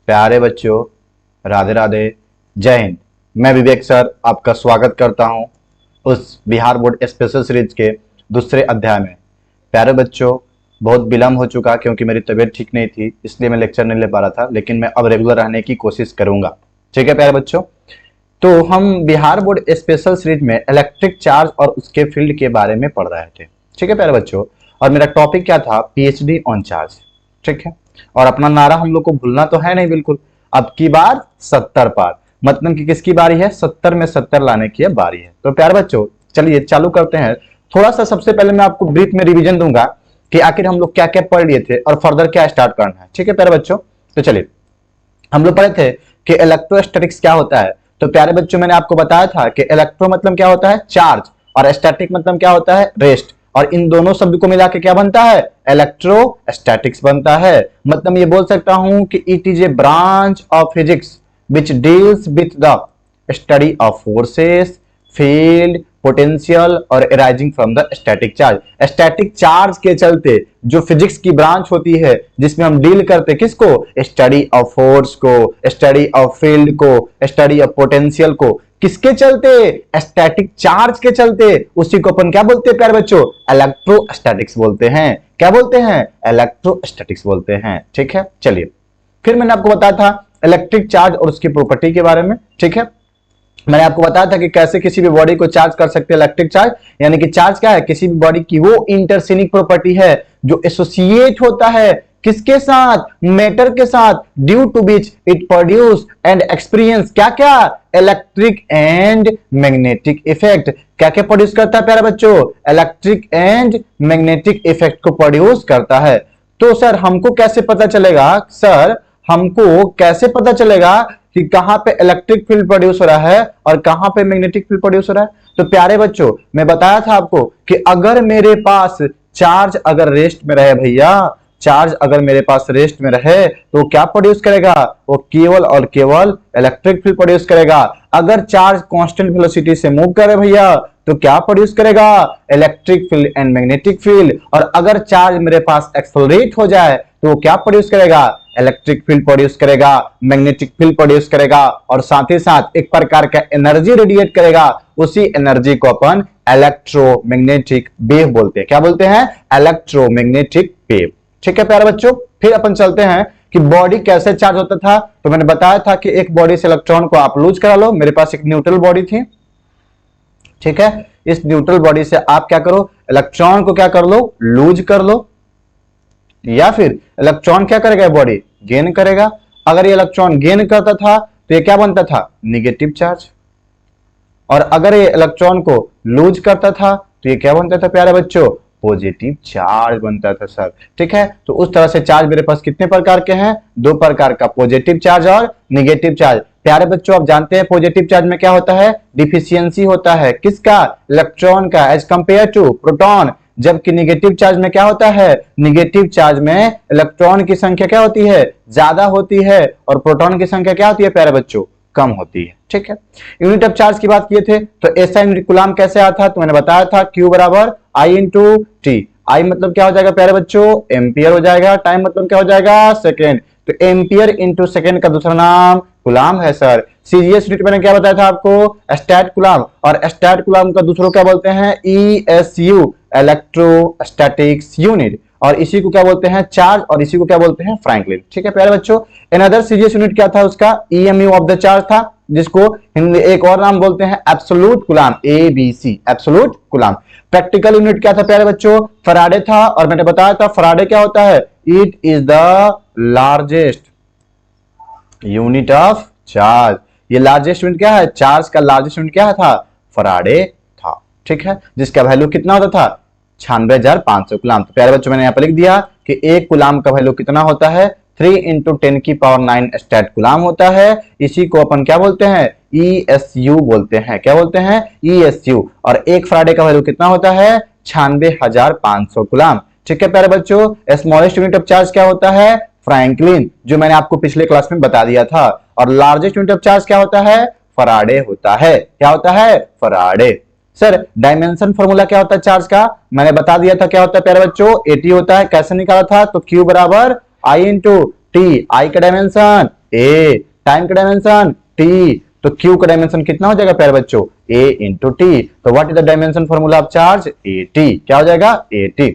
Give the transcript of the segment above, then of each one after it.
प्यारे बच्चों, राधे राधे, जय हिंद। मैं विवेक सर आपका स्वागत करता हूं उस बिहार बोर्ड स्पेशल सीरीज के दूसरे अध्याय में। प्यारे बच्चों, बहुत विलम्ब हो चुका क्योंकि मेरी तबीयत ठीक नहीं थी, इसलिए मैं लेक्चर नहीं ले पा रहा था, लेकिन मैं अब रेगुलर रहने की कोशिश करूंगा। ठीक है प्यारे बच्चों, तो हम बिहार बोर्ड स्पेशल सीरीज में इलेक्ट्रिक चार्ज और उसके फील्ड के बारे में पढ़ रहे थे। ठीक है प्यारे बच्चों, और मेरा टॉपिक क्या था? PhD on charge. ठीक है, और अपना नारा हम लोग को भूलना तो है नहीं बिल्कुल। अब की बार 70 पार, मतलब कि किसकी बारी है? 70 में 70 लाने की बारी है। तो प्यारे बच्चों चलिए चालू करते हैं। थोड़ा सा सबसे पहले मैं आपको ब्रीफ में रिवीजन दूंगा कि आखिर हम लोग क्या क्या पढ़ लिए थे और फर्दर क्या स्टार्ट करना है। ठीक है प्यारे बच्चों, तो चलिए हम लोग पढ़े थे कि इलेक्ट्रोस्टैटिक्स क्या होता है। तो प्यारे बच्चों मैंने आपको बताया था कि इलेक्ट्रो मतलब क्या होता है? चार्ज, और स्टैटिक मतलब क्या होता है? रेस्ट, और इन दोनों शब्द को मिला के क्या बनता है? इलेक्ट्रोस्टैटिक्स बनता है। मतलब ये बोल सकता हूं कि it is a branch of physics which deals with the study of forces, field, potential और arising from the static charge. Static charge के चलते जो फिजिक्स की ब्रांच होती है जिसमें हम डील करते किसको? स्टडी ऑफ फोर्स को, स्टडी ऑफ फील्ड को, स्टडी ऑफ पोटेंशियल को। किसके चलते? स्टैटिक चार्ज के चलते। उसी को अपन क्या बोलते हैं प्यारे बच्चों? इलेक्ट्रोस्टैटिक्स बोलते हैं। क्या बोलते हैं? इलेक्ट्रोस्टैटिक्स बोलते हैं। ठीक है, चलिए फिर मैंने आपको बताया था इलेक्ट्रिक चार्ज और उसकी प्रॉपर्टी के बारे में। ठीक है, मैंने आपको बताया था कि कैसे किसी भी बॉडी को चार्ज कर सकते हैं इलेक्ट्रिक चार्ज। यानी कि चार्ज क्या है? किसी भी बॉडी की वो इंटरसिनिक प्रॉपर्टी है जो एसोसिएट होता है किसके साथ? मैटर के साथ, due to which it produce and experience क्या क्या? Electric and magnetic effect. क्या क्या प्रोड्यूस करता है प्यारे बच्चों? इलेक्ट्रिक एंड मैग्नेटिक इफेक्ट को प्रोड्यूस करता है। तो सर हमको कैसे पता चलेगा? सर हमको कैसे पता चलेगा कि कहां पे इलेक्ट्रिक फील्ड प्रोड्यूस हो रहा है और कहां पे मैग्नेटिक फील्ड प्रोड्यूस हो रहा है? तो प्यारे बच्चों मैं बताया था आपको कि अगर मेरे पास चार्ज अगर रेस्ट में रहे, भैया चार्ज अगर मेरे पास रेस्ट में रहे तो क्या प्रोड्यूस करेगा? वो केवल और केवल इलेक्ट्रिक फील्ड प्रोड्यूस करेगा। अगर चार्ज कांस्टेंट वेलोसिटी से मूव करे भैया तो क्या प्रोड्यूस करेगा? Electric field and magnetic field. और अगर चार्ज मेरे पास एक्सेलरेट हो जाए तो वो क्या प्रोड्यूस करेगा? इलेक्ट्रिक फील्ड प्रोड्यूस करेगा, मैग्नेटिक फील्ड प्रोड्यूस करेगा, और साथ ही साथ एक प्रकार का एनर्जी रेडिएट करेगा। उसी एनर्जी को अपन इलेक्ट्रोमैग्नेटिक वेव बोलते हैं। क्या बोलते हैं? Electromagnetic wave. ठीक है प्यारे बच्चों, फिर अपन चलते हैं कि बॉडी कैसे चार्ज होता था। तो मैंने बताया था कि एक बॉडी से इलेक्ट्रॉन को आप लूज करा लो। मेरे पास एक न्यूट्रल बॉडी थी। ठीक है, इस न्यूट्रल बॉडी से आप क्या करो? इलेक्ट्रॉन को क्या कर लो? लूज कर लो, या फिर इलेक्ट्रॉन क्या करेगा? बॉडी गेन करेगा। अगर ये इलेक्ट्रॉन गेन करता था तो ये क्या बनता था? Negative charge. और अगर ये इलेक्ट्रॉन को लूज करता था तो ये क्या बनता था प्यारे बच्चों? पॉजिटिव चार्ज बनता था सर। ठीक है, तो उस तरह से चार्ज मेरे पास कितने प्रकार के हैं? दो प्रकार का, पॉजिटिव चार्ज और निगेटिव चार्ज। प्यारे बच्चों आप जानते हैं पॉजिटिव चार्ज में क्या होता है? डिफिशियंसी होता है। किसका? इलेक्ट्रॉन का, एज कंपेयर टू प्रोटॉन। जबकि निगेटिव चार्ज में क्या होता है? निगेटिव चार्ज में इलेक्ट्रॉन की संख्या क्या होती है? ज्यादा होती है, और प्रोटॉन की संख्या क्या होती है प्यारे बच्चों? कम होती है। ठीक है, यूनिट ऑफ चार्ज की बात किए थे तो एसआई यूनिट कूलम कैसे आता? तो मैंने बताया था Q बराबर I इंटू टी। आई मतलब क्या हो जाएगा प्यारे बच्चों? एम्पियर हो जाएगा। टाइम मतलब क्या हो जाएगा? सेकेंड। तो एम्पियर इंटू सेकेंड का दूसरा नाम कूलम है सर। सीजीएस यूनिट मैंने क्या बताया था आपको? स्टैट कूलम, और स्टैट कूलम का दूसरा क्या बोलते हैं? ESU, electrostatics unit. और इसी को क्या बोलते हैं? चार्ज, और इसी को क्या बोलते हैं? फ्रैंकलिन। ठीक है प्यारे बच्चों, अनदर सीजीएस यूनिट क्या था उसका? EMU ऑफ द चार्ज था, जिसको हिंदी एक और नाम बोलते हैं absolute coulomb, ABC, absolute coulomb. Practical unit क्या था प्यारे बच्चों? फराडे था, और मैंने बताया था फराडे क्या होता है? It is the largest unit of charge. ये लार्जेस्ट यूनिट क्या है? चार्ज का लार्जेस्ट यूनिट क्या था? फराडे था। ठीक है, जिसका वैल्यू कितना होता था? 96,500 कूलम। तो प्यारे बच्चों मैंने यहाँ पर लिख दिया कि एक कूलम का वैल्यू कितना होता है? 3 × 10⁹ स्टैट कूलम होता है। इसी को अपन क्या बोलते हैं? ESU बोलते हैं। क्या बोलते हैं? ESU। और एक फराडे का वैल्यू कितना होता है? 96,500 कूलम। ठीक है प्यारे बच्चों, स्मॉलेस्ट यूनिट ऑफ चार्ज क्या होता है? फ्रैंकलिन, जो मैंने आपको पिछले क्लास में बता दिया था। और लार्जेस्ट यूनिट ऑफ चार्ज क्या होता है? फराडे होता है। क्या होता है? फराडे। सर डायमेंशन फॉर्मूला क्या होता है चार्ज का? मैंने बता दिया था क्या होता है प्यारे बच्चों? 80 होता है। कैसे निकाला था? तो Q बराबर I इंटू टी। आई का डायमेंशन ए, टाइम का डायमेंशन टी, तो क्यू का डायमेंशन कितना हो जाएगा प्यारे बच्चों, ए इंटू टी। तो what is the dimension formula of charge, A T, क्या हो जाएगा, ए टी।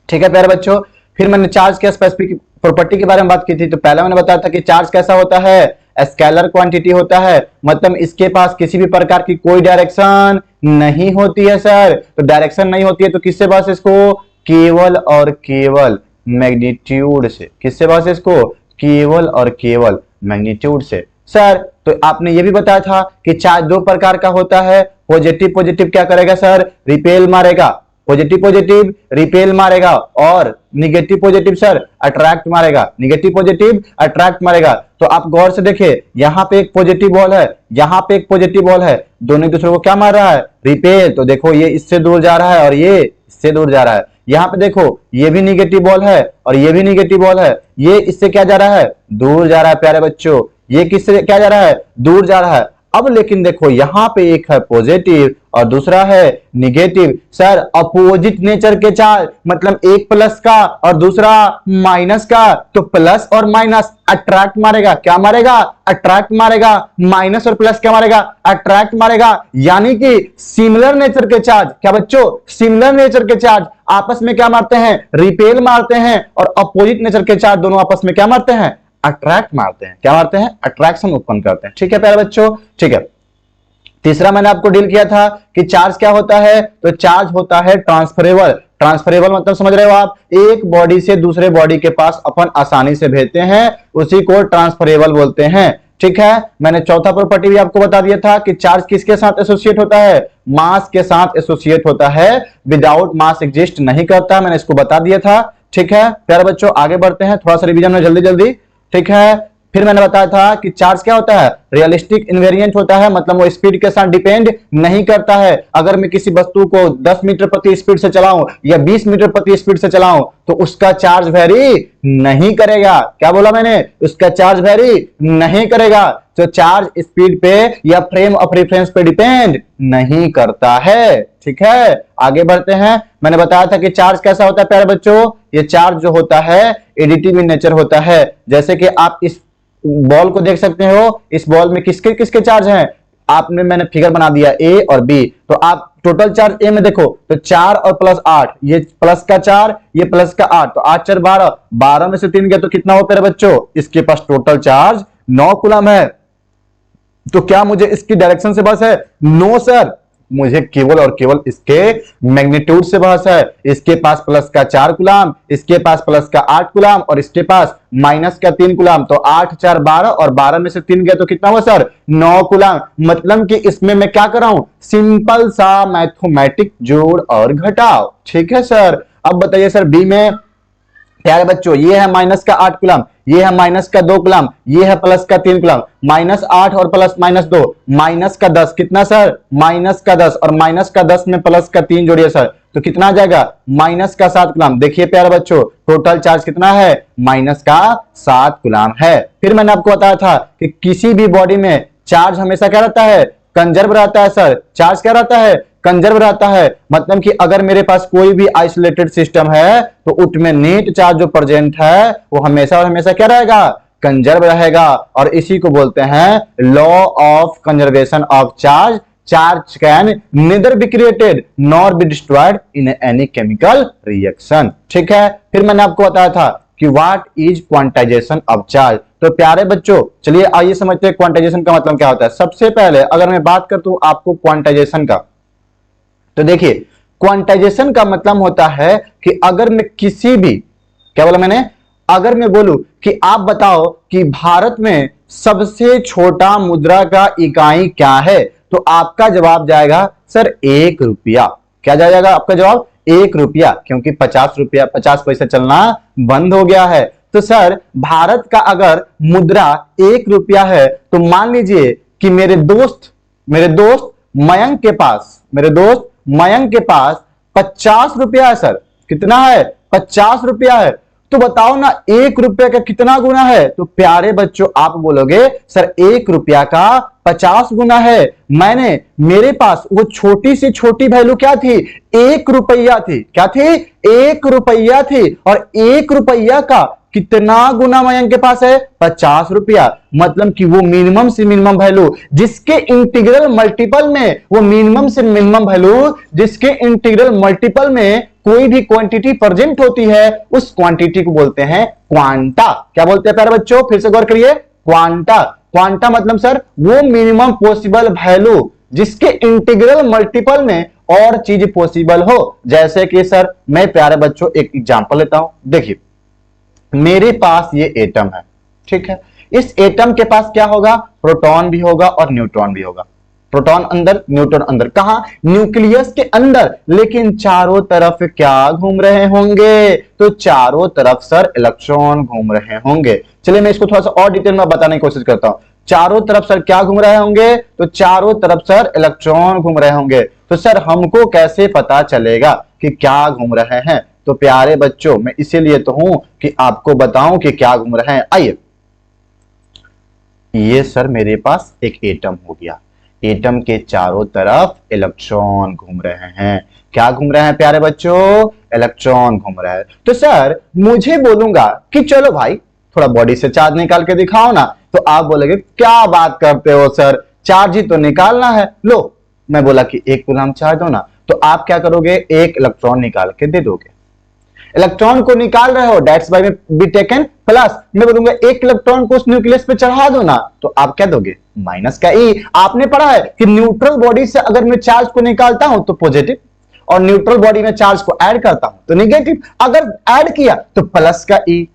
ठीक है प्यारे बच्चों, फिर मैंने चार्ज के स्पेसिफिक प्रॉपर्टी के बारे में बात की थी। तो पहले मैंने बताया था कि चार्ज कैसा होता है, स्केलर क्वांटिटी होता है, मतलब इसके पास किसी भी प्रकार की कोई डायरेक्शन नहीं होती है सर। तो डायरेक्शन नहीं होती है तो किससे बस इसको, केवल और केवल मैग्नीट्यूड से। किससे बस इसको, केवल और केवल मैग्नीट्यूड से। सर तो आपने ये भी बताया था कि चार्ज दो प्रकार का होता है, पॉजिटिव पॉजिटिव क्या करेगा सर, रिपेल मारेगा, पॉजिटिव पॉजिटिव रिपेल मारेगा, और निगेटिव पॉजिटिव सर अट्रैक्ट मारेगा, निगेटिव पॉजिटिव अट्रैक्ट मारेगा। तो आप गौर से देखिए, यहाँ पे एक पॉजिटिव बॉल है, यहाँ पे एक पॉजिटिव बॉल है, दोनों एक दूसरे को क्या मार रहा है, रिपेल। तो देखो ये इससे दूर जा रहा है और ये इससे दूर जा रहा है। यहाँ पे देखो ये भी निगेटिव बॉल है और ये भी निगेटिव बॉल है, ये इससे क्या जा रहा है, दूर जा रहा है प्यारे बच्चों, ये किससे क्या जा रहा है, दूर जा रहा है। अब लेकिन देखो यहाँ पे एक है पॉजिटिव और दूसरा है निगेटिव। सर अपोजिट नेचर के चार्ज, मतलब एक प्लस का और दूसरा माइनस का, तो प्लस और माइनस अट्रैक्ट मारेगा, क्या मारेगा, अट्रैक्ट मारेगा, माइनस और प्लस क्या मारेगा, अट्रैक्ट मारेगा। यानी कि सिमिलर नेचर के चार्ज, क्या बच्चों, सिमिलर नेचर के चार्ज आपस में क्या मारते हैं, रिपेल मारते हैं, और अपोजिट नेचर के चार्ज दोनों आपस में क्या मारते हैं, अट्रैक्ट मारते हैं। क्या मारते हैं, अट्रैक्शन उत्पन्न करते हैं। ठीक है प्यारे बच्चों, ठीक है। तीसरा मैंने आपको डील किया था कि चार्ज क्या होता है, तो चार्ज होता है ट्रांसफरेबल। ट्रांसफरेबल मतलब समझ रहे हो आप, एक बॉडी से दूसरे बॉडी के पास अपन आसानी से भेजते हैं, उसी को ट्रांसफरेबल बोलते हैं। ठीक है, मैंने चौथा प्रॉपर्टी भी आपको बता दिया था कि चार्ज किसके साथ एसोसिएट होता है, मास के साथ एसोसिएट होता है, विदाउट मास एग्जिस्ट नहीं करता, मैंने इसको बता दिया था। ठीक है प्यारे बच्चों, आगे बढ़ते हैं, थोड़ा सा रिवीजन में जल्दी जल्दी। ठीक है, फिर मैंने बताया था कि चार्ज क्या होता है, रियलिस्टिक इनवेरिएंट होता है, मतलब वो स्पीड के साथ डिपेंड नहीं करता है। अगर मैं किसी वस्तु को 10 मीटर प्रति स्पीड से चलाऊं या 20 मीटर प्रति स्पीड से चलाऊं तो उसका चार्ज वेरी नहीं करेगा। क्या बोला मैंने, उसका चार्ज वेरी नहीं करेगा। तो चार्ज स्पीड पे या फ्रेम ऑफ रेफरेंस पे डिपेंड नहीं करता है। ठीक है, आगे बढ़ते हैं। मैंने बताया था कि चार्ज कैसा होता है प्यारे बच्चों, ये चार्ज जो होता है एडिटिव इन नेचर होता है। जैसे कि आप इस बॉल को देख सकते हो, इस बॉल में किसके किसके चार्ज हैं, आपने मैंने फिगर बना दिया ए और बी। तो आप टोटल चार्ज ए में देखो तो 4 और प्लस 8, ये प्लस का 4 ये प्लस का 8, तो 8 4 12, 12 में से 3 गया तो कितना हो प्यारे बच्चों, इसके पास टोटल चार्ज 9 कूलम है। तो क्या मुझे इसकी डायरेक्शन से बस है, नो सर, मुझे केवल और केवल इसके मैग्नीट्यूड से बहस है। इसके पास प्लस का 4 कूलम, इसके पास प्लस का 8 कूलम और इसके पास माइनस का 3 कूलम। तो 8 4 12 और 12 में से 3 गया तो कितना हुआ सर, 9 कूलम। मतलब कि इसमें मैं क्या कर रहा हूं, सिंपल सा मैथमेटिक जोड़ और घटाव। ठीक है सर, अब बताइए सर बी में प्यारे बच्चों, ये है माइनस का 8 कूलम, ये है माइनस का 2 कूलम, ये है प्लस का 3 कूलम, -8 और प्लस -2 माइनस का 10, कितना सर, माइनस का 10, और माइनस का 10 में प्लस का 3 जोड़िए सर तो कितना आ जाएगा, माइनस का 7 कूलम। देखिए प्यारे बच्चों टोटल चार्ज कितना है, माइनस का 7 कूलम है। फिर मैंने आपको बताया था कि किसी भी बॉडी में चार्ज हमेशा क्या रहता है, कंजर्व रहता है सर। चार्ज क्या रहता है, कंजर्व रहता है। मतलब कि अगर मेरे पास कोई भी आइसोलेटेड सिस्टम है तो उसमें नेट चार्ज जो प्रेजेंट है वो हमेशा और हमेशा क्या रहेगा, कंजर्व रहेगा। और इसी को बोलते हैं law of conservation of charge. Charge can neither be created nor be destroyed in any chemical reaction। ठीक है, फिर मैंने आपको बताया था कि what is quantization of charge. तो प्यारे बच्चों चलिए आइए समझते हैं क्वांटाइजेशन का मतलब क्या होता है। सबसे पहले अगर मैं बात करता हूं आपको क्वांटाइजेशन का, तो देखिए क्वांटाइजेशन का मतलब होता है कि अगर मैं किसी भी, क्या बोला मैंने, अगर मैं बोलूं कि आप बताओ कि भारत में सबसे छोटा मुद्रा का इकाई क्या है, तो आपका जवाब जाएगा सर 1 रुपया। क्या जाएगा आपका जवाब, 1 रुपया, क्योंकि 50 रुपया 50 पैसा चलना बंद हो गया है। तो सर भारत का अगर मुद्रा 1 रुपया है तो मान लीजिए कि मेरे दोस्त मयंक के पास 50 रुपया है सर। कितना है, 50 रुपया है। तो बताओ ना 1 रुपया का कितना गुना है। तो प्यारे बच्चों आप बोलोगे सर 1 रुपया का 50 गुना है। मैंने मेरे पास वो छोटी से छोटी वैल्यू क्या थी, 1 रुपया थी। क्या थी, 1 रुपया थी। और 1 रुपया का कितना गुना मयंक के पास है, 50 रुपया। मतलब कि वो मिनिमम से मिनिमम वैल्यू जिसके इंटीग्रल मल्टीपल में, वो मिनिमम से मिनिमम वैल्यू जिसके इंटीग्रल मल्टीपल में कोई भी क्वांटिटी प्रेजेंट होती है, उस क्वांटिटी को बोलते हैं क्वांटा। क्या बोलते हैं प्यारे बच्चों, फिर से गौर करिए, क्वांटा। क्वांटा मतलब सर वो मिनिमम पॉसिबल वैल्यू जिसके इंटीग्रल मल्टीपल में और चीज पॉसिबल हो। जैसे कि सर मैं प्यारे बच्चों एक एग्जांपल लेता हूं। देखिए मेरे पास ये एटम है, ठीक है। इस एटम के पास क्या होगा, प्रोटॉन भी होगा और न्यूट्रॉन भी होगा। प्रोटॉन अंदर, न्यूट्रॉन अंदर। कहां, न्यूक्लियस के अंदर। लेकिन चारों तरफ क्या घूम रहे होंगे, तो चारों तरफ सर इलेक्ट्रॉन घूम रहे होंगे। चलिए मैं इसको थोड़ा सा और डिटेल में बताने की कोशिश करता हूं। चारों तरफ सर क्या घूम रहे होंगे, तो चारों तरफ सर इलेक्ट्रॉन घूम रहे होंगे। तो सर हमको कैसे पता चलेगा कि क्या घूम रहे हैं, तो प्यारे बच्चों मैं इसीलिए तो हूं कि आपको बताऊं कि क्या घूम रहे हैं। आइए, ये सर मेरे पास एक एटम हो गया। एटम के चारों तरफ इलेक्ट्रॉन घूम रहे हैं। क्या घूम रहे हैं प्यारे बच्चों, इलेक्ट्रॉन घूम रहे हैं। तो सर मुझे बोलूंगा कि चलो भाई थोड़ा बॉडी से चार्ज निकाल के दिखाओ ना, तो आप बोलेंगे क्या बात करते हो सर, चार्ज ही तो निकालना है। लो मैं बोला कि 1 कूलम चार्ज दो ना, तो आप क्या करोगे, 1 इलेक्ट्रॉन निकाल के दे दोगे। इलेक्ट्रॉन को निकाल रहे हो, that's why be taken plus. मैं बोलूंगा 1 इलेक्ट्रॉन को उस न्यूक्लियस पे चढ़ा दो ना, तो आप क्या दोगे, माइनस का ई। आपने पढ़ा है कि न्यूट्रल बॉडी से अगर मैं चार्ज को निकालता हूं तो पॉजिटिव, और न्यूट्रल बॉडी में चार्ज को ऐड करता हूं तो नेगेटिव। अगर ऐड किया तो प्लस का ई,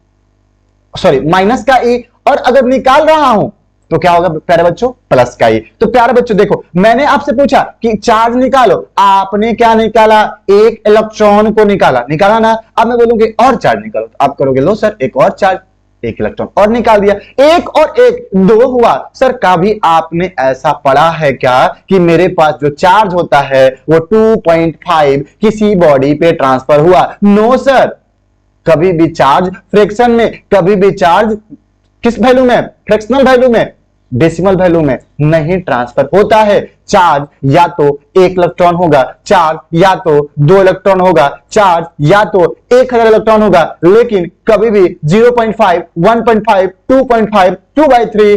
सॉरी माइनस का ई, और अगर निकाल रहा हूं तो क्या होगा प्यारे बच्चों, प्लस का ई। तो प्यारे बच्चों देखो, मैंने आपसे पूछा कि चार्ज निकालो, आपने क्या निकाला, 1 इलेक्ट्रॉन को निकाला ना। अब मैं बोलूंगी और चार्ज निकालो, तो आप करोगे लो सर एक और चार्ज, 1 इलेक्ट्रॉन और निकाल दिया। 1 और 1 2 हुआ। सर कभी आपने ऐसा पढ़ा है क्या कि मेरे पास जो चार्ज होता है वो 2.5 किसी बॉडी पे ट्रांसफर हुआ? नो सर, कभी भी चार्ज फ्रैक्शन में, कभी भी चार्ज किस वैल्यू में, फ्रैक्शनल वैल्यू में, डेसिमल वैल्यू में नहीं ट्रांसफर होता है। चार्ज या तो 1 इलेक्ट्रॉन होगा, चार्ज या तो 2 इलेक्ट्रॉन होगा, चार्ज या तो 1000 इलेक्ट्रॉन होगा, लेकिन कभी भी 0.5, 1.5, 2.5, 2/3,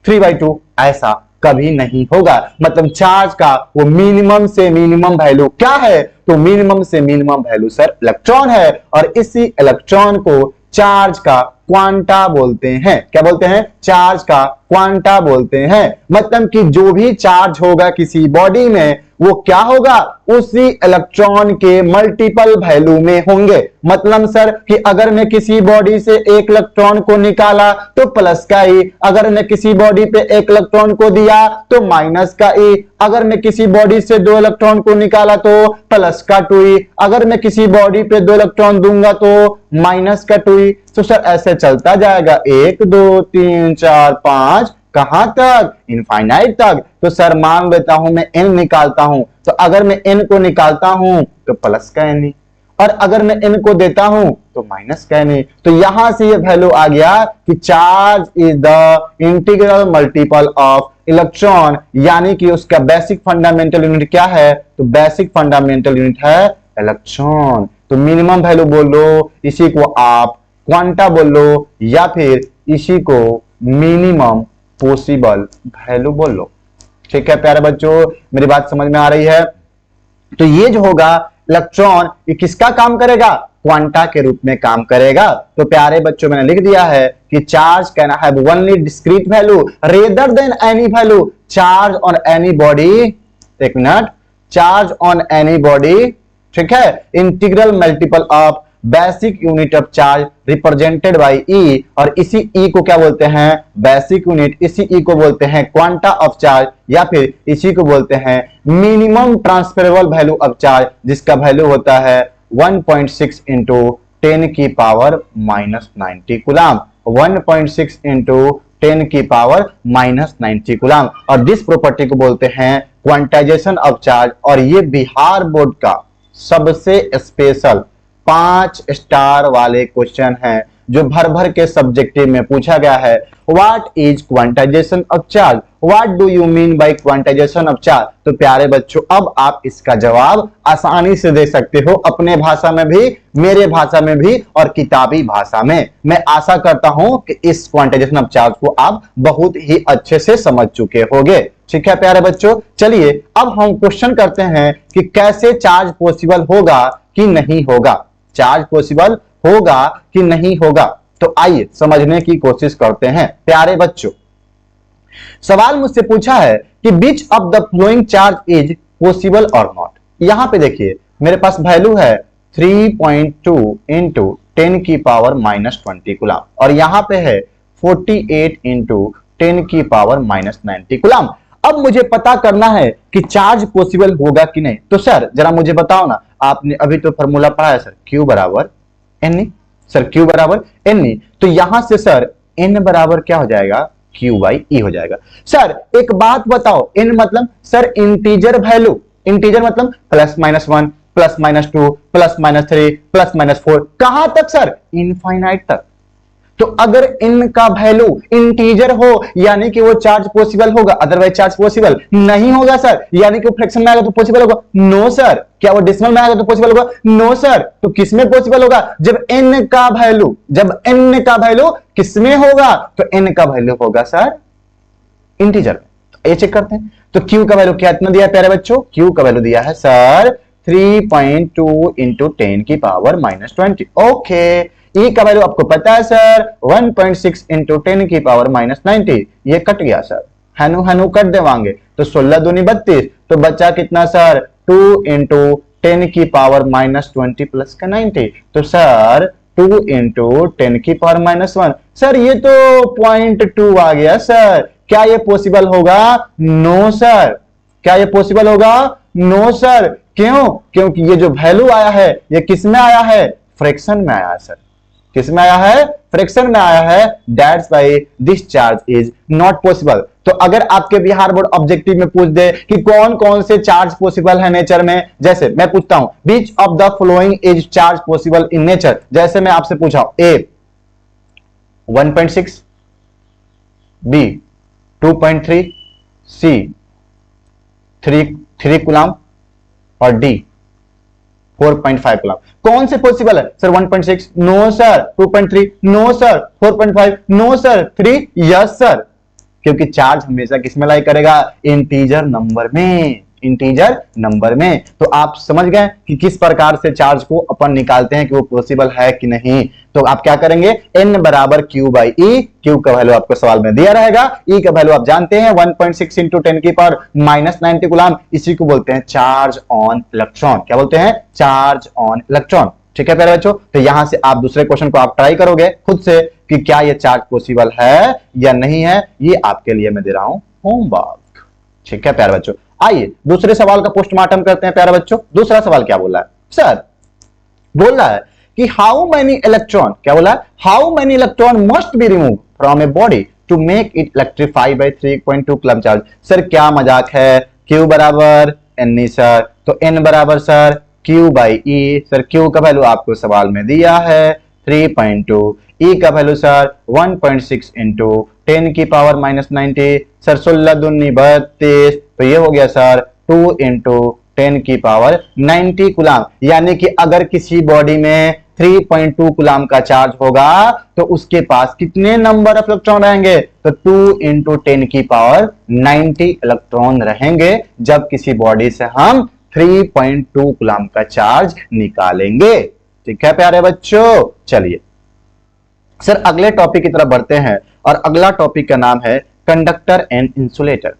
3/2 ऐसा कभी नहीं होगा। मतलब चार्ज का वो मिनिमम से मिनिमम वैल्यू क्या है, तो मिनिमम से मिनिमम वैल्यू सर इलेक्ट्रॉन है, और इसी इलेक्ट्रॉन को चार्ज का क्वांटा बोलते हैं। क्या बोलते हैं, चार्ज का क्वांटा बोलते हैं। मतलब कि जो भी चार्ज होगा किसी बॉडी में वो क्या होगा, उसी इलेक्ट्रॉन के मल्टीपल वैल्यू में होंगे। मतलब सर कि अगर मैं किसी बॉडी से 1 इलेक्ट्रॉन को निकाला तो प्लस का ई, अगर मैं किसी बॉडी पे 1 इलेक्ट्रॉन को दिया तो माइनस का ई, अगर मैं किसी बॉडी से 2 इलेक्ट्रॉन को निकाला तो प्लस का 2ई, अगर मैं किसी बॉडी पे 2 इलेक्ट्रॉन दूंगा तो माइनस का 2ई। तो सर ऐसे चलता जाएगा, 1 2 3 4 5, कहां तक, इनफाइनाइट तक। तो सर मान लेता हूं मैं n निकालता हूं, तो अगर मैं n को निकालता हूं तो प्लस का n, और अगर मैं n को देता हूं तो माइनस का n। तो यहां से ये वैल्यू आ गया कि charge is the integral multiple of electron, यानी कि उसका बेसिक फंडामेंटल यूनिट क्या है, तो बेसिक फंडामेंटल यूनिट है इलेक्ट्रॉन। तो मिनिमम वैल्यू बोल लो, इसी को आप क्वांटा बोल लो, या फिर इसी को मिनिमम पॉसिबल वैल्यू बोल लो। ठीक है प्यारे बच्चों, मेरी बात समझ में आ रही है? तो ये जो होगा इलेक्ट्रॉन, ये किसका काम करेगा, क्वांटा के रूप में काम करेगा। तो प्यारे बच्चों मैंने लिख दिया है कि charge can have only discrete value rather than any value. Charge on any body, एक minute, charge on any body, ठीक है, integral multiple of basic unit of charge represented by e, और इसी ई को क्या बोलते हैं, बेसिक यूनिट, इसी ई को बोलते हैं क्वांटा ऑफ चार्ज, या फिर इसी को बोलते हैं minimum transferable value of charge, जिसका वैल्यू होता है 1.6 इंटू 10 की पावर -90 कूलम, 1.6 इंटू 10 की पावर -90 कूलम। और दिस प्रॉपर्टी को बोलते हैं क्वांटाइजेशन ऑफ चार्ज। और ये बिहार बोर्ड का सबसे स्पेशल 5 स्टार वाले क्वेश्चन हैं। जो भर भर के सब्जेक्टिव में पूछा गया है। What is quantization of charge, what do you mean by quantization of charge. तो प्यारे बच्चों अब आप इसका जवाब आसानी से दे सकते हो, अपने भाषा में भी, मेरे भाषा में भी और किताबी भाषा में। मैं आशा करता हूं कि इस क्वांटाइजेशन ऑफ चार्ज को आप बहुत ही अच्छे से समझ चुके होंगे। ठीक है प्यारे बच्चों, चलिए अब हम क्वेश्चन करते हैं कि कैसे चार्ज पॉसिबल होगा कि नहीं होगा, चार्ज पॉसिबल होगा कि नहीं होगा। तो आइए समझने की कोशिश करते हैं। प्यारे बच्चों सवाल मुझसे पूछा है कि विच of the flowing charge is possible और नॉट। यहां पे देखिए मेरे पास वैल्यू है 3.2 इंटू 10 की पावर -20 कूलम और यहां पे है 48 इंटू 10 की पावर -90 कूलम। अब मुझे पता करना है कि चार्ज पॉसिबल होगा कि नहीं। तो सर जरा मुझे बताओ ना, आपने अभी तो फॉर्मूला पढ़ा है सर, Q बराबर एन, सर Q बराबर एन। तो यहां से सर N बराबर क्या हो जाएगा, Q बाई E हो जाएगा। सर एक बात बताओ, N मतलब सर इंटीजर वैल्यू, इंटीजर मतलब +-1 +-2 +-3 +-4 कहां तक सर, इनफाइनाइट तक। तो अगर n का वैल्यू इंटीजर हो यानी कि वो चार्ज पॉसिबल होगा, अदरवाइज चार्ज पॉसिबल नहीं होगा सर। यानी कि वो फ्रैक्शन में आएगा तो पॉसिबल होगा, नो सर। क्या वो डेसिमल में आएगा तो पॉसिबल होगा, नो सर। तो किसमें पॉसिबल होगा, जब n का वैल्यू, जब n का वैल्यू किसमें होगा, तो n का वैल्यू होगा सर इंटीजर में। तो ये चेक करते हैं। तो q का वैल्यू क्या इतना दिया है प्यारे बच्चों, q का वैल्यू दिया है सर 3.2 इंटू 10 की पावर -20। ओके, E का वैल्यू आपको पता है सर 1.6 इंटू 10 की पावर -90। ये कट गया सर, हनु हनु कट देवांगे तो 16 दूनी 32। तो बचा कितना सर 2 इंटू 10 की पावर -20 प्लस का 90। तो सर 2 इंटू 10 की पावर -1। सर ये तो 0.2 आ गया सर। क्या ये पॉसिबल होगा, नो सर। क्या ये पॉसिबल होगा, नो सर। क्यों, क्योंकि ये जो वैल्यू आया है ये किस में आया है, फ्रैक्शन में आया है सर। किस में आया है, फ्रैक्शन में आया है। That's why this charge is not possible. तो अगर आपके बिहार बोर्ड ऑब्जेक्टिव में पूछ दे कि कौन कौन से चार्ज पॉसिबल है नेचर में, जैसे मैं पूछता हूं which of the following is charge possible in nature, जैसे मैं आपसे पूछा ए 1.6, बी 2.3, सी 3 कूलम और डी 4.5 कूलम। कौन से पॉसिबल है sir, 1.6 no sir, 2.3 no sir, 4.5 no sir, 3 yes sir. क्योंकि चार्ज हमेशा किसमें लाई करेगा, इंटीजर नंबर में, इंटीजर नंबर में। तो आप समझ गए कि किस प्रकार से चार्ज को अपन निकालते हैं कि वो पॉसिबल है कि नहीं। तो आप क्या करेंगे, n बराबर Q बाई E। Q का वैल्यू आपको सवाल में दिया रहेगा, E का वैल्यू आप जानते हैं 1.6 इंटू 10 की पावर -90 कूलम। इसी को बोलते हैं चार्ज ऑन इलेक्ट्रॉन। क्या बोलते हैं, चार्ज ऑन इलेक्ट्रॉन। ठीक है प्यारे बच्चों, तो यहां से आप दूसरे क्वेश्चन को आप ट्राई करोगे खुद से कि क्या ये चार्ज पॉसिबल है या नहीं है। ये आपके लिए मैं दे रहा हूं होमवर्क। ठीक है प्यारे बच्चों, आइए दूसरे सवाल का पोस्टमार्टम करते हैं प्यारे बच्चों। दूसरा सवाल क्या बोला है सर, बोल रहा है कि हाउ मेनी इलेक्ट्रॉन, क्या बोला है, how many electron must be remove from a body to make it electrify by 3.2 coulomb charge. Sir क्या मजाक है, Q बराबर N सर, तो N बराबर sir Q by E। Sir Q का वैल्यू आपको सवाल में दिया है 3.2, E का वैल्यू सर 1.6 इंटू 10 की पावर -90। सर 16 दूनी 32, तो ये हो गया सर 2 इंटू 10 की पावर 90 कूलम। यानी कि अगर किसी बॉडी में 3.2 कूलम का चार्ज होगा तो उसके पास कितने नंबर ऑफ इलेक्ट्रॉन रहेंगे, तो 2 इंटू 10 की पावर 90 इलेक्ट्रॉन रहेंगे जब किसी बॉडी से हम 3.2 कूलम का चार्ज निकालेंगे। ठीक है प्यारे बच्चों, चलिए सर अगले टॉपिक की तरफ बढ़ते हैं और अगला टॉपिक का नाम है कंडक्टर एंड इंसुलेटर।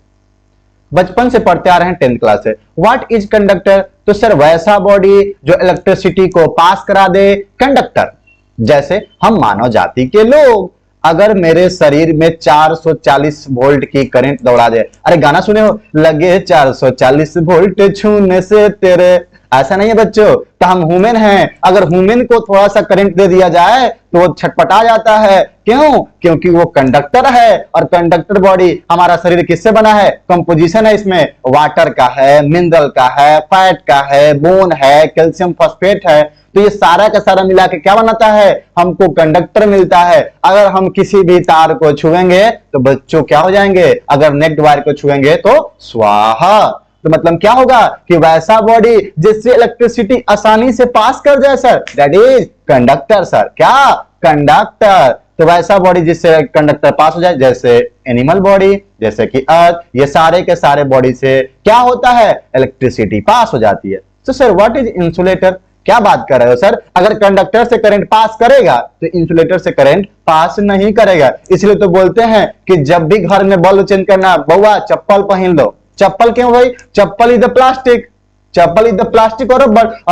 बचपन से पढ़ते आ रहे हैं 10th क्लास से। व्हाट इज कंडक्टर, तो सर वैसा बॉडी जो इलेक्ट्रिसिटी को पास करा दे, कंडक्टर। जैसे हम मानव जाति के लोग, अगर मेरे शरीर में 440 वोल्ट की करंट दौड़ा दे, अरे गाना सुने हो, लगे 440 वोल्ट छूने से तेरे ऐसा नहीं है बच्चों तो हम ह्यूमन हैं, अगर ह्यूमन को थोड़ा सा करंट दे दिया जाए तो वो छटपटा जाता है। क्यों? क्योंकि वो कंडक्टर है, और कंडक्टर बॉडी हमारा शरीर किससे बना है? कंपोजिशन है इसमें वाटर का है, मिनरल का है, फैट का है, बोन है, कैल्शियम फॉस्फेट है। तो ये सारा का सारा मिला के क्या बनाता है? हमको कंडक्टर मिलता है। अगर हम किसी भी तार को छुएंगे तो बच्चों क्या हो जाएंगे? अगर नेक्ड वायर को छुएंगे तो स्वाहा। तो मतलब क्या होगा कि वैसा बॉडी जिससे इलेक्ट्रिसिटी आसानी से पास कर जाए sir, that is conductor sir. क्या? कंडक्टर। तो वैसा बॉडी जिससे कंडक्टर पास हो जाए, जैसे एनिमल बॉडी, जैसे कि अर्थ, ये सारे के सारे बॉडी से क्या होता है? इलेक्ट्रिसिटी पास हो जाती है। तो सर व्हाट इज इंसुलेटर? क्या बात कर रहे हो सर? अगर कंडक्टर से करंट पास करेगा तो इंसुलेटर से करंट पास नहीं करेगा। इसलिए तो बोलते हैं कि जब भी घर में बल्ब चेंज करना, बउआ चप्पल पहन लो। चप्पल क्यों भाई? चप्पल इज द प्लास्टिक, चप्पल इज द प्लास्टिक और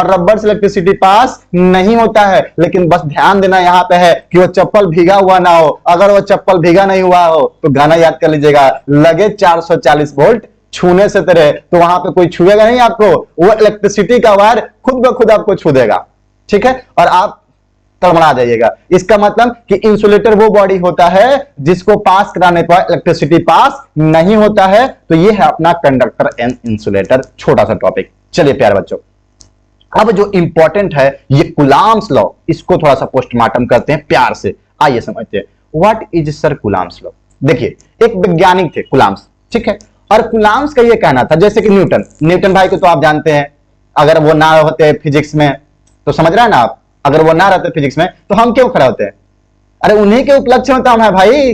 रबर से इलेक्ट्रिसिटी पास नहीं होता है। लेकिन बस ध्यान देना यहाँ पे है कि वो चप्पल भीगा हुआ ना हो। अगर वो चप्पल भीगा नहीं हुआ हो तो गाना याद कर लीजिएगा, लगे 440 वोल्ट छूने से तेरे, तो वहां पे कोई छुएगा नहीं आपको, वो इलेक्ट्रिसिटी का वायर खुद ब खुद आपको छू देगा। ठीक है, और आप तड़मड़ा जाइएगा। इसका मतलब कि इंसुलेटर वो बॉडी होता है जिसको पास कराने पर इलेक्ट्रिसिटी पास नहीं होता है। तो ये है अपना कंडक्टर एंड इंसुलेटर, छोटा सा टॉपिक। चलिए प्यारे बच्चों, अब जो इंपॉर्टेंट है ये कुलाम्स लॉ, इसको थोड़ा सा पोस्टमार्टम करते हैं प्यार से। आइए समझते हैं what is sir Coulomb's law. देखिए एक वैज्ञानिक थे कुलाम्स, ठीक है, और कुलाम्स का ये कहना था, जैसे कि न्यूटन भाई को तो आप जानते हैं, अगर वो ना होते फिजिक्स में, तो समझ रहे हैं ना आप, अगर वो ना रहते फिजिक्स में तो हम क्यों खड़े होते हैं? अरे उन्हीं के उपलक्ष्य में तो हम है भाई,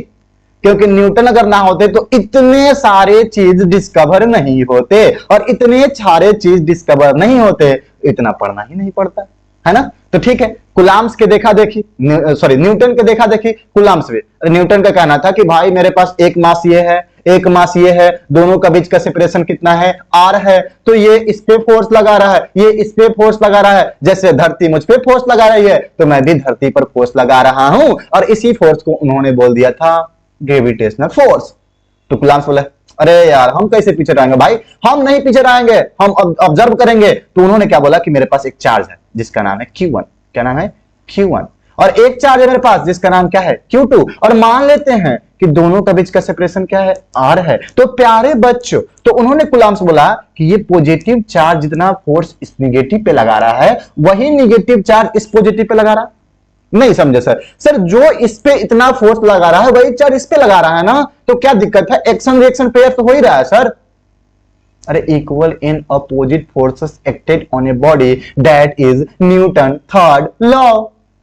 क्योंकि न्यूटन अगर ना होते तो इतने सारे चीज डिस्कवर नहीं होते, और इतने सारे चीज डिस्कवर नहीं होते, इतना पढ़ना ही नहीं पड़ता है ना। तो ठीक है, कुलाम्स के देखा देखी, सॉरी न्यूटन के देखा देखी कुलाम्स भी। न्यूटन का कहना था कि भाई मेरे पास एक मास ये है, एक मास ये है, दोनों का बीच का सेपरेशन कितना है? आर है। तो ये इस पे फोर्स लगा रहा है, ये इस पे फोर्स लगा रहा है, जैसे धरती मुझ पे फोर्स लगा रही है तो मैं भी धरती पर फोर्स लगा रहा हूं, और इसी फोर्स को उन्होंने बोल दिया था ग्रेविटेशनल फोर्स। तो कुलाम्स बोले अरे यार हम कैसे पीछे रहेंगे भाई, हम नहीं पीछे रहेंगे, हम ऑब्जर्व करेंगे। तो उन्होंने क्या बोला कि मेरे पास एक चार्ज है जिसका नाम है Q1। क्या नाम है? Q1। और एक चार्ज है मेरे पास जिसका नाम क्या है? Q2। और मान लेते हैं कि दोनों का बीच का सेपरेशन क्या है? R है। तो प्यारे बच्चों, तो उन्होंने कुलाम्स बोला कि ये पॉजिटिव चार्ज जितना फोर्स इस निगेटिव पे लगा रहा है, वही निगेटिव चार्ज इस पॉजिटिव पे लगा रहा है। नहीं समझे सर? सर जो इस पे इतना फोर्स लगा रहा है वही चार्ज इस पे लगा रहा है ना, तो क्या दिक्कत है? एक्शन रिएक्शन पेयर तो हो ही रहा है सर। अरे equal in opposite forces acted on a body, that is Newton third law.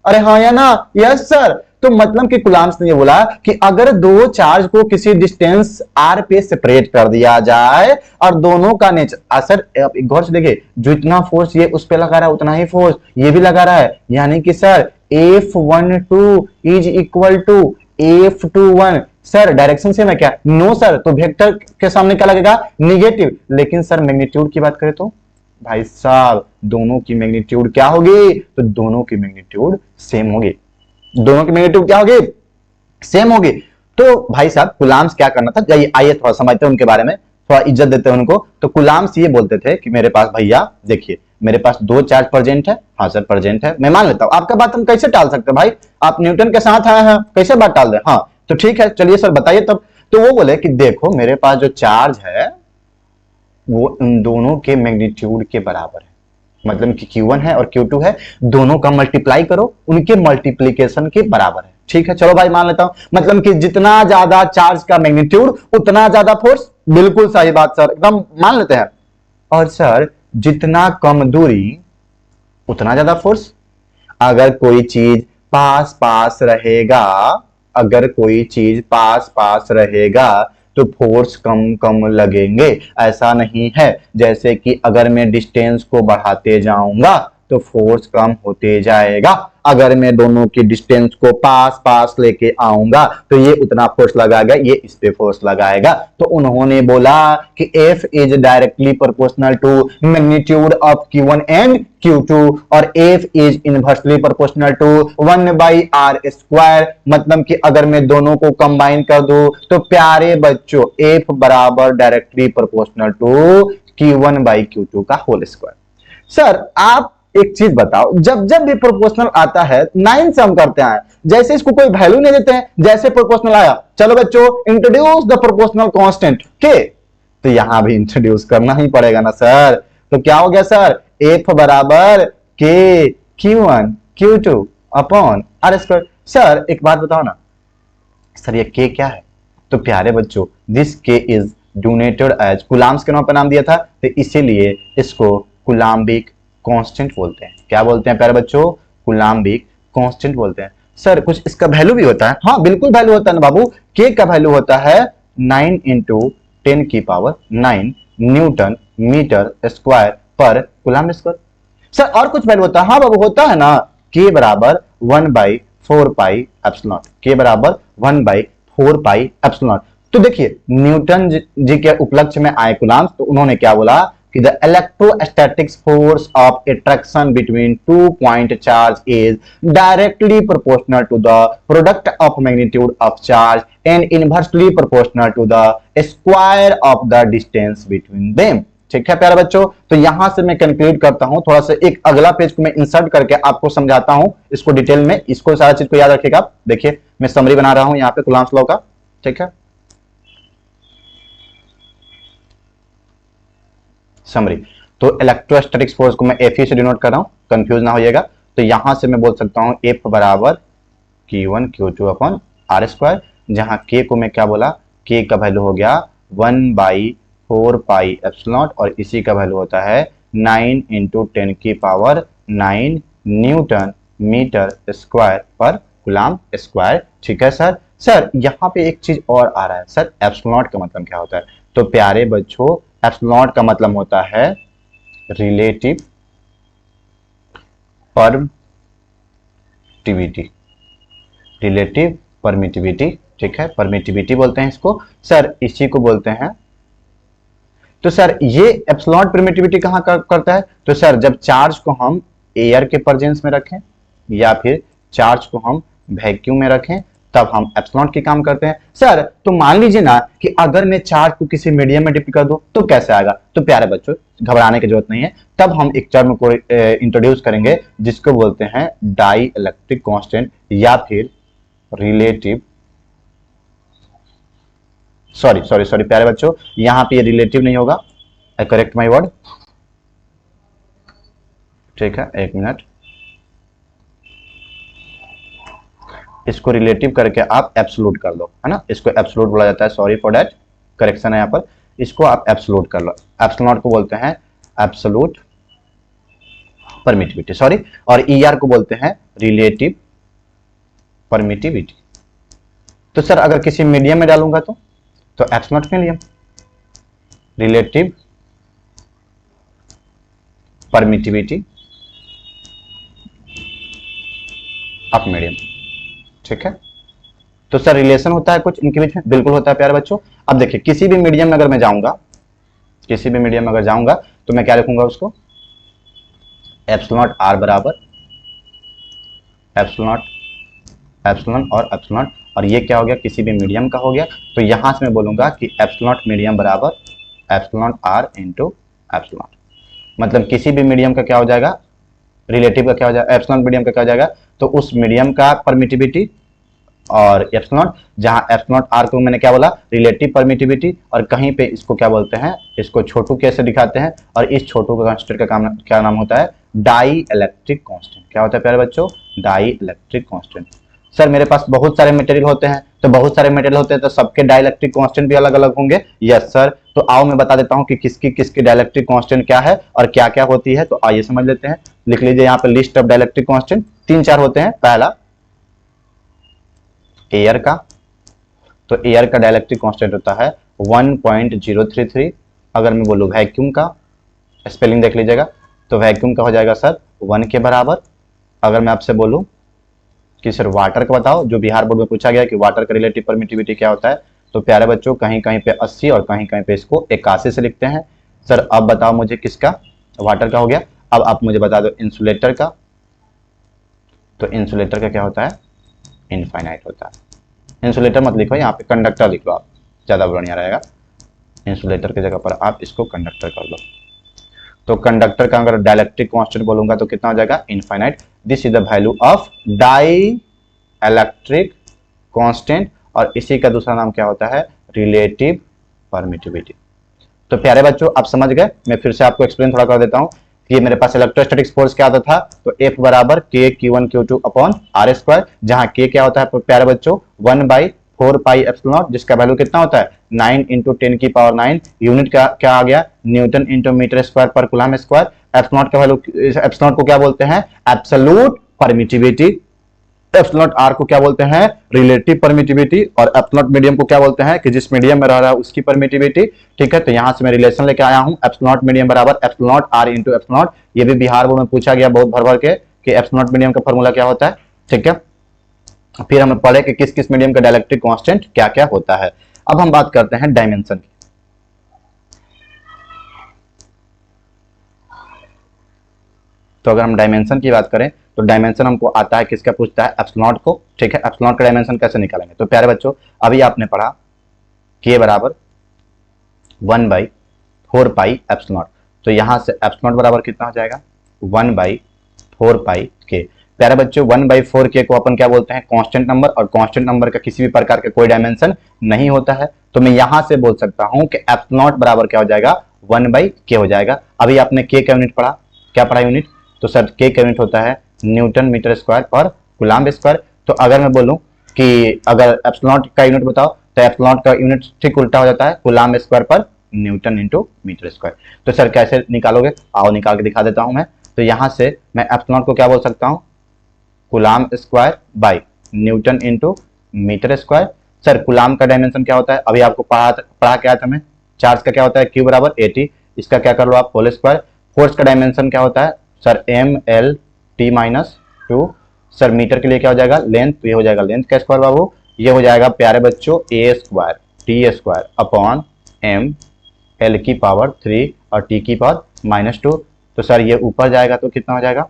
अरे हाँ या ना? Yes sir. तो मतलब कि कुलाम्स ने ये बोला कि अगर दो चार्ज को किसी डिस्टेंस r पे सेपरेट कर दिया जाए और दोनों का नेचर, सर आप एक गौर से देखिए, जो इतना फोर्स ये उस पे लगा रहा है उतना ही फोर्स ये भी लगा रहा है, यानी कि sir F12 is equal to F21। Sir direction same है क्या? No sir. तो वेक्टर के सामने क्या लगेगा? निगेटिव। लेकिन सर मैग्नीट्यूड की बात करें तो भाई साहब दोनों की मैग्नीट्यूड क्या होगी? तो दोनों की मैग्नीट्यूड सेम होगी। दोनों की मैग्नीट्यूड क्या होगी? सेम होगी। तो भाई साहब कुलाम्स क्या करना था, आइए थोड़ा समझते हैं उनके बारे में, थोड़ा इज्जत देते हैं उनको। तो कुलाम्स ये बोलते थे कि मेरे पास भैया देखिए मेरे पास दो चार्ज प्रेजेंट है। हाँ सर प्रेजेंट है, मैं मान लेता हूं। आपका बात हम कैसे टाल सकते हैं भाई? आप न्यूटन के साथ आए हैं, कैसे बात टाल दे? हाँ तो ठीक है, चलिए सर बताइए तब। तो वो बोले कि देखो मेरे पास जो चार्ज है वो इन दोनों के मैग्नीट्यूड के बराबर है, मतलब कि Q1 है और Q2 है, दोनों का मल्टीप्लाई करो, उनके मल्टीप्लीकेशन के बराबर है। ठीक है चलो भाई मान लेता हूं, मतलब कि जितना ज्यादा चार्ज का मैग्नीट्यूड उतना ज्यादा फोर्स। बिल्कुल सही बात सर, एकदम मान लेते हैं। और सर जितना कम दूरी उतना ज्यादा फोर्स। अगर कोई चीज पास पास रहेगा, अगर कोई चीज पास पास रहेगा तो फोर्स कम कम लगेंगे। ऐसा नहीं है जैसे कि अगर मैं डिस्टेंस को बढ़ाते जाऊंगा तो फोर्स कम होते जाएगा, अगर मैं दोनों की डिस्टेंस को पास पास लेके आऊंगा तो ये उतना फोर्स लगाएगा, ये इस पे फोर्स लगाएगा। तो उन्होंने बोला कि F is directly proportional to magnitude of Q1 and Q2 और F is inversely proportional to 1/r²। मतलब कि अगर मैं दोनों को कंबाइन कर दूं तो प्यारे बच्चों F बराबर डायरेक्टली प्रोपोर्शनल टू Q1/Q2 का होल स्क्वायर। सर आप एक चीज बताओ, जब जब भी प्रोपोर्शनल आता है 9 से हम करते हैं, जैसे इसको कोई वैल्यू नहीं देते हैं, जैसे प्रोपोर्शनल आया चलो बच्चों इंट्रोड्यूस द प्रोपोर्शनल कांस्टेंट के, तो यहां भी इंट्रोड्यूस करना ही पड़ेगा ना सर। तो क्या हो गया सर, एफ बराबर के Q1 Q2 upon are square. Sir एक बात बताओ ना सर, ये के क्या है? तो प्यारे बच्चों दिस के इज डोनेटेड एज, कूलाम्स के नाम पर नाम दिया था तो इसीलिए इसको कूलाम्बिक कांस्टेंट बोलते हैं। क्या बोलते हैं प्यारे बच्चों? कूलाम्बिक कांस्टेंट बोलते हैं। सर कुछ इसका वैल्यू भी होता है? हाँ बिल्कुल वैल्यू होता है ना बाबू, के का वैल्यू होता है 9 इंटू 10 की पावर 9 न्यूटन मीटर स्क्वायर पर कूलाम स्क्वायर। सर और कुछ वैल्यू होता है? हाँ बाबू होता है ना, के बराबर 1/4 पाई एप्सिलॉन, के बराबर 1/4 पाई एप्सिलॉन। तो देखिए न्यूटन जी के उपलक्ष्य में आए कूलाम्स, तो उन्होंने क्या बोला कि the electrostatic force of attraction between 2 point charge is directly proportional to the product of magnitude of charge and inversely proportional to the square of the distance between them. ठीक है प्यारे बच्चों, तो यहां से मैं कंक्लूड करता हूं, थोड़ा सा एक अगला पेज को मैं इंसर्ट करके आपको समझाता हूं इसको डिटेल में, इसको सारा चीज को याद रखिएगा आप। देखिए मैं समरी बना रहा हूं यहां पे कूलाम्स लॉ का। ठीक है समरी, तो इलेक्ट्रोस्टैटिक फोर्स को मैं एफ से डिनोट कर रहा हूं, कंफ्यूज ना होइएगा। तो यहां से मैं बोल सकता हूं एफ बराबर Q1 Q2 upon are square, जहां के को मैं क्या बोला, के का वैल्यू हो गया 1/4 पाई एप्सिलॉन और इसी का वैल्यू होता है 9 इंटू 10 की पावर 9 न्यूटन मीटर स्क्वायर पर कूलाम स्क्वायर। ठीक है सर। सर यहाँ पे एक चीज और आ रहा है सर, एप्सिलॉन का मतलब क्या होता है? तो प्यारे बच्चों एप्सिलॉन का मतलब होता है रिलेटिव परमिटिविटी, रिलेटिव परमिटिविटी। ठीक है परमिटिविटी बोलते हैं इसको सर, इसी को बोलते हैं। तो सर ये एप्सिलॉन परमिटिविटी कहां करता है? तो सर जब चार्ज को हम एयर के प्रेजेंस में रखें या फिर चार्ज को हम वैक्यूम में रखें तब हम एप्सिलॉन की काम करते हैं। सर तो मान लीजिए ना कि अगर मैं चार्ज को किसी मीडियम में डिप कर दूं तो कैसे आएगा? तो प्यारे बच्चों घबराने की जरूरत नहीं है, तब हम एक टर्म को इंट्रोड्यूस करेंगे जिसको बोलते हैं डाई इलेक्ट्रिक कांस्टेंट या फिर रिलेटिव, सॉरी प्यारे बच्चों यहां पे ये रिलेटिव नहीं होगा, आई करेक्ट माय वर्ड। ठीक है एक मिनट, इसको रिलेटिव करके आप एब्सोल्यूट कर लो, है ना, इसको एब्सोल्यूट बोला जाता है, सॉरी फॉर दैट करेक्शन है यहाँ पर, इसको आप एब्सोल्यूट कर लो। एप्सिलॉन को बोलते हैं एब्सोल्यूट परमिटिविटी, सॉरी, और ईआर को बोलते हैं रिलेटिव परमिटिविटी। तो सर अगर किसी मीडियम में डालूंगा तो epsilon medium, relative permittivity of medium. ठीक है तो सर रिलेशन होता है कुछ इनके बीच में? बिल्कुल होता है प्यारे बच्चों। अब देखिए किसी भी मीडियम में अगर मैं जाऊंगा, किसी भी मीडियम में अगर जाऊंगा तो मैं क्या लिखूंगा उसको, एप्सिलॉन आर बराबर एप्सिलॉन एप्सिलॉन और एप्सिलॉन, और ये क्या हो गया किसी भी मीडियम का हो गया। तो यहां से मैं बोलूंगा कि एप्सिलॉन मीडियम बराबर एप्सिलॉन आर इंटू एप्सिलॉन, मतलब किसी भी मीडियम का क्या हो जाएगा, रिलेटिव का क्या हो जाएगा, एप्सिलॉन मीडियम का क्या हो जाएगा, तो उस मीडियम का परमिटिविटी, और एप्सिलॉन जहां एप्सिलॉन आर को मैंने क्या बोला रिलेटिव परमिटिविटी, और कहीं पे इसको क्या बोलते हैं, इसको छोटू कैसे दिखाते हैं, और इस छोटू का कांस्टेंट का क्या नाम होता है, डाई इलेक्ट्रिक कांस्टेंट। क्या होता है प्यारे बच्चों, डाई इलेक्ट्रिक कांस्टेंट। सर मेरे पास बहुत सारे मटेरियल होते हैं, तो बहुत सारे मटेरियल होते हैं तो सबके डाई इलेक्ट्रिक कांस्टेंट भी अलग अलग होंगे। यस सर, तो आओ मैं बता देता हूं कि किसकी किसकी डाइलेक्ट्रिक कांस्टेंट क्या है और क्या क्या होती है। तो आइए समझ लेते हैं, लिख लीजिए यहाँ पे लिस्ट ऑफ डाइलेक्ट्रिक कांस्टेंट, 3-4 होते हैं। पहला एयर का, तो एयर का डाइलेक्ट्रिक कांस्टेंट होता है 1.033। अगर मैं बोलूं वैक्यूम का, स्पेलिंग देख लीजिएगा, तो वैक्यूम का हो जाएगा सर 1 के बराबर। अगर मैं आपसे बोलूं कि सर वाटर का बताओ, जो बिहार बोर्ड में पूछा गया कि वाटर का रिलेटिव परमिटिविटी क्या होता है, तो प्यारे बच्चों कहीं कहीं पे 80 और कहीं कहीं पे इसको 81 से लिखते हैं। सर अब बताओ मुझे किसका, वाटर का हो गया। अब आप मुझे बता दो इंसुलेटर का, तो इंसुलेटर का क्या होता है, इनफाइनाइट होता है। इंसुलेटर मत लिखो, यहाँ पे कंडक्टर लिख लो आप, ज़्यादा बढ़िया रहेगा। इंसुलेटर की जगह पर आप इसको कंडक्टर कर लो। तो कंडक्टर का अगर डाइलेक्ट्रिक कांस्टेंट बोलूंगा तो कितना हो जाएगा, infinite. This is the value of dielectric constant, और इसी का दूसरा नाम क्या होता है, रिलेटिव परमिटिविटी। तो प्यारे बच्चों आप समझ गए। मैं फिर से आपको एक्सप्लेन थोड़ा कर देता हूं कि ये मेरे पास इलेक्ट्रोस्टैटिक्स फोर्स क्या आता था, तो F बराबर K Q1 Q2 upon R square, जहां K क्या होता है प्यारे बच्चों 1/4 पाई एप्सिलॉन नॉट, जिसका वैल्यू कितना होता है 9 × 10 की पावर 9। यूनिट का क्या आ गया, न्यूटन इंटू मीटर स्क्वायर पर कूलम स्क्वायर। एप्सिलॉन का वैल्यू, एप्सिलॉन को क्या बोलते हैं, एब्सोल्यूट परमिटिविटी। एप्सिलॉन आर को क्या बोलते हैं, रिलेटिव परमिटिविटी। और एप्सिलॉन मीडियम को क्या बोलते हैं कि जिस मीडियम में रह रहा है उसकी परमिटिविटी। ठीक है, तो यहां से मैं रिलेशन लेके आया हूं, एप्सिलॉन मीडियम बराबर एप्सिलॉन आर इंटू एप्सिलॉन। ये भी बिहार बोर्ड में पूछा गया बहुत भर भर के कि एप्सिलॉन मीडियम का फॉर्मूला क्या होता है। ठीक है, फिर हमें पढ़े कि किस किस मीडियम का डाइलेक्ट्रिक कांस्टेंट क्या क्या होता है। अब हम बात करते हैं डायमेंशन की। तो अगर हम डायमेंशन की बात करें तो डायमेंशन हमको आता है, किसका पूछता है, एप्सिलॉन को। ठीक है, एप्सिलॉन का डायमेंशन कैसे निकालेंगे, तो प्यारे बच्चों अभी आपने पढ़ा K बराबर 1/4 पाई एप्सिलॉन, तो यहां से एप्सिलॉन बराबर कितना हो जाएगा 1/4 पाई K। प्यारे बच्चों 1/4 K को अपन क्या बोलते हैं, कांस्टेंट नंबर, और कांस्टेंट नंबर का किसी भी प्रकार का कोई डायमेंशन नहीं होता है। तो मैं यहां से बोल सकता हूं कि एप्सिलॉन बराबर क्या हो जाएगा 1/K हो जाएगा। अभी आपने K का यूनिट पढ़ा, क्या पढ़ा यूनिट, तो सर K का यूनिट होता है न्यूटन मीटर स्क्वायर और कूलम्ब स्क्वायर। तो अगर मैं बोलूं कि अगर एप्सिलॉन का यूनिट बताओ तो एप्सिलॉन का यूनिट ठीक उल्टा हो जाता है, कूलम्ब स्क्वायर पर न्यूटन इंटू मीटर स्क्वायर। तो सर कैसे निकालोगे, आओ निकाल के दिखा देता हूं मैं। तो यहां से मैं एप्सिलॉन को क्या बोल सकता हूं, coulomb square by newton into metre square. Sir coulomb का डायमेंशन क्या होता है, अभी आपको पढ़ा क्या था मैं, चार्ज का क्या होता है Q बराबर 80, इसका क्या कर लो आप होल स्क्वायर। फोर्स का डायमेंशन क्या होता है सर ML_T-2। सर मीटर के लिए क्या हो जाएगा लेंथ, तो ये हो जाएगा लेंथ का स्क्वायर बाबू, ये हो जाएगा प्यारे बच्चों A² T² अपॉन ML⁻³ और T⁻²। तो सर ये ऊपर जाएगा तो कितना हो जाएगा,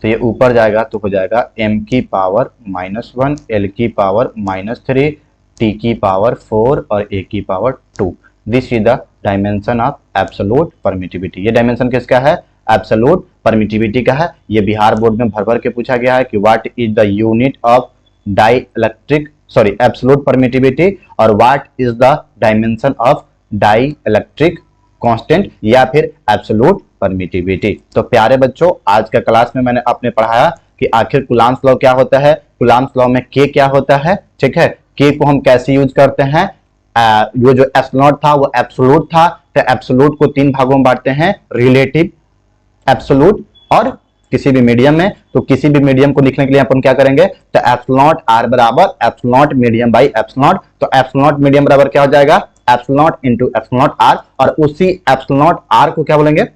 तो ये ऊपर जाएगा तो हो जाएगा M⁻⁻1 L⁻⁻3 T⁻4 और A⁻2। This is the dimension of absolute permittivity. ये डायमेंशन किसका है, एब्सोल्यूट परमिटिविटी का है। ये बिहार बोर्ड में भर भर के पूछा गया है कि what is the unit of absolute permittivity और what is the dimension of dielectric constant या फिर एब्सोल्यूट परमिटिविटी। तो प्यारे बच्चों आज का क्लास में मैंने आपने पढ़ाया कि आखिर कूलम्ब्स लॉ क्या होता है, कूलम्ब्स लॉ में K क्या होता है। ठीक है, K को हम कैसे यूज करते हैं, वो जो एप्सिलॉन था वो एब्सोल्यूट था, तो एब्सोल्यूट को 3 भागों में बांटते हैं, रिलेटिव, एब्सोल्यूट और किसी भी मीडियम में। तो किसी भी मीडियम को लिखने के लिए अपन क्या करेंगे, तो एप्सिलॉन R बराबर एप्सिलॉन मीडियम बाई एप्सिलॉन। तो एप्सिलॉन मीडियम बराबर क्या हो जाएगा, एप्सिलॉन इंटू एप्सिलॉन R, और उसी एप्सिलॉन R को क्या बोलेंगे,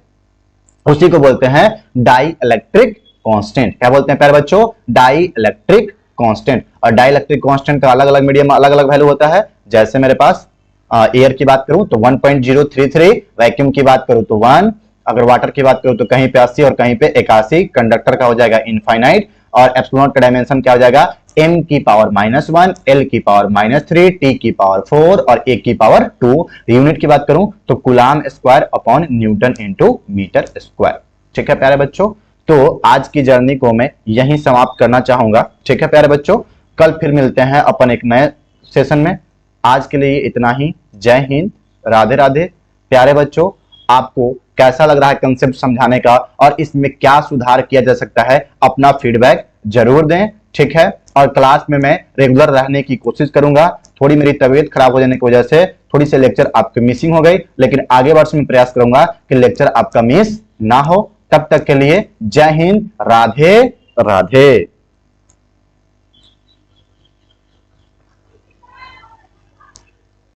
उसी को बोलते हैं डाइइलेक्ट्रिक कांस्टेंट। क्या बोलते हैं प्यारे बच्चों, डाइइलेक्ट्रिक कांस्टेंट। और डाइइलेक्ट्रिक कांस्टेंट का अलग अलग मीडियम में अलग अलग वैल्यू होता है। जैसे मेरे पास एयर की बात करूं तो 1.033, वैक्यूम की बात करूं तो 1, अगर वाटर की बात करूं तो कहीं पे 80 और कहीं पे 81, कंडक्टर का हो जाएगा इनफाइनाइट। और एप्सिलॉन का डायमेंशन क्या हो जाएगा M⁻⁻1 L⁻⁻3 T⁻4 और A⁻2। यूनिट की बात करूं तो coulomb square upon newton into metre square. ठीक है प्यारे बच्चों, तो आज की जर्नी को मैं यहीं समाप्त करना चाहूंगा। ठीक है प्यारे बच्चों, कल फिर मिलते हैं अपन एक नए सेशन में। आज के लिए इतना ही, जय हिंद, राधे राधे। प्यारे बच्चों आपको कैसा लग रहा है कंसेप्ट समझाने का और इसमें क्या सुधार किया जा सकता है, अपना फीडबैक जरूर दें। ठीक है, और क्लास में मैं रेगुलर रहने की कोशिश करूंगा। थोड़ी मेरी तबीयत खराब हो जाने की वजह से थोड़ी सी लेक्चर आपके मिसिंग हो गई, लेकिन आगे वर्ष में प्रयास करूंगा कि लेक्चर आपका मिस ना हो। तब तक के लिए जय हिंद, राधे राधे।